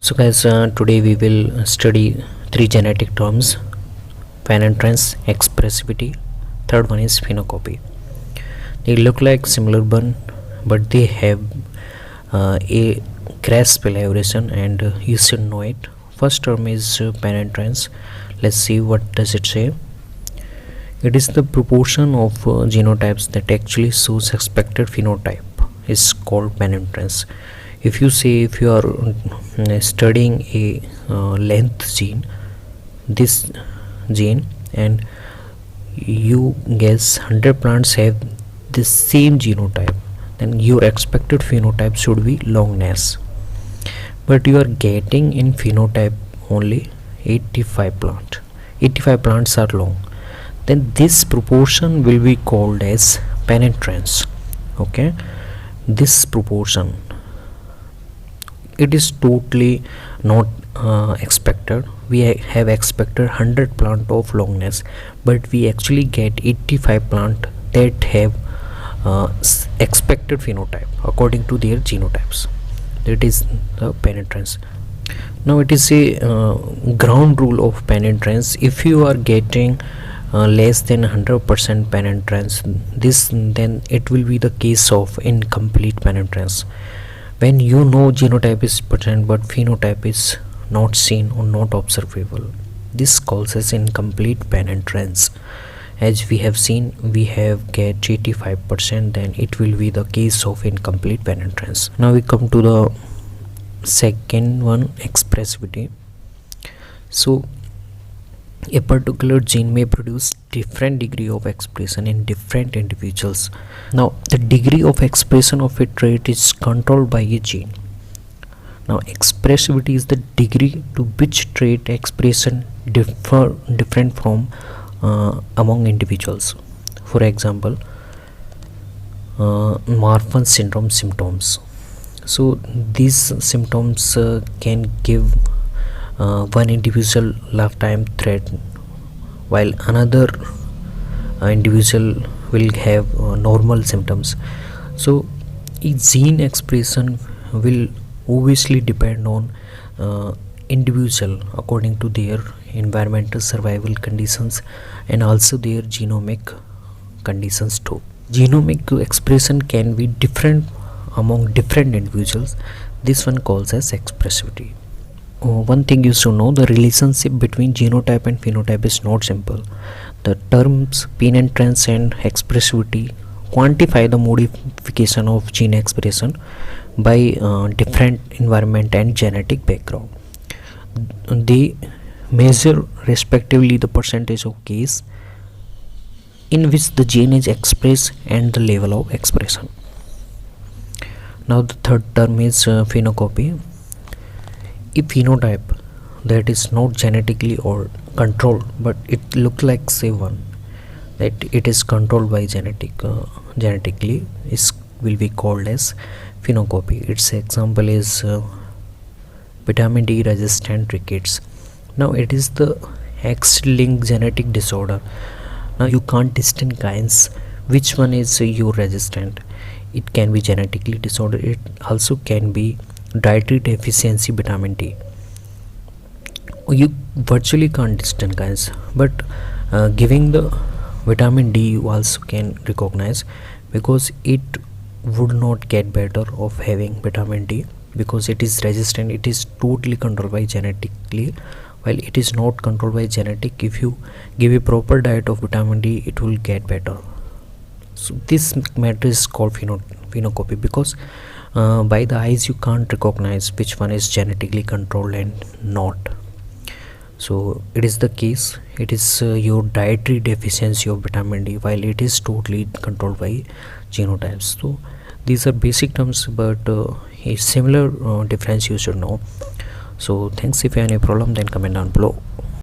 So guys, today we will study three genetic terms: penetrance, expressivity, third one is phenocopy. They look like similar but they have a crash elaboration, and you should know it. First term is penetrance. Let's see what does it say. It is the proportion of genotypes that actually shows expected phenotype is called penetrance. If you are studying a length gene, this gene, and you guess 100 plants have the same genotype, then your expected phenotype should be longness. But you are getting in phenotype only 85 plants are long, then this proportion will be called as penetrance. Okay, this proportion, it is totally not expected. We have expected 100 plant of longness, but we actually get 85 plant that have expected phenotype according to their genotypes. That is the penetrance. Now it is a ground rule of penetrance. If you are getting less than 100% penetrance, then it will be the case of incomplete penetrance. When you know genotype is present but phenotype is not seen or not observable, this calls as incomplete penetrance. As we have seen, we have get 85%, then it will be the case of incomplete penetrance. Now we come to the second one, expressivity. So a particular gene may produce different degree of expression in different individuals. Now the degree of expression of a trait is controlled by a gene. Now expressivity is the degree to which trait expression different from among individuals. For example, Marfan syndrome symptoms. So these symptoms can give one individual lifetime threat, while another individual will have normal symptoms. So each gene expression will obviously depend on individual according to their environmental survival conditions and also their genomic conditions too. Genomic expression can be different among different individuals. This one calls as expressivity. One thing you should know: the relationship between genotype and phenotype is not simple. The terms penetrance and expressivity quantify the modification of gene expression by different environment and genetic background. They measure respectively the percentage of case in which the gene is expressed and the level of expression. Now the third term is phenocopy. A phenotype that is not genetically or controlled, but it looks like say one that it is controlled by genetically, is will be called as phenocopy. Its example is vitamin D resistant rickets. Now it is the X-linked genetic disorder. Now you can't distinguish which one is your resistant. It can be genetically disorder. It also can be dietary deficiency vitamin D. You virtually can't distinguish, but giving the vitamin D you also can recognize, because it would not get better of having vitamin D because it is resistant. It is totally controlled by genetically, while it is not controlled by genetic. If you give a proper diet of vitamin D, it will get better. So this matter is called phenocopy, because by the eyes you can't recognize which one is genetically controlled and not. So it is the case, it is your dietary deficiency of vitamin D, while it is totally controlled by genotypes. So these are basic terms, but a similar difference you should know. So thanks. If you have any problem, then comment down below.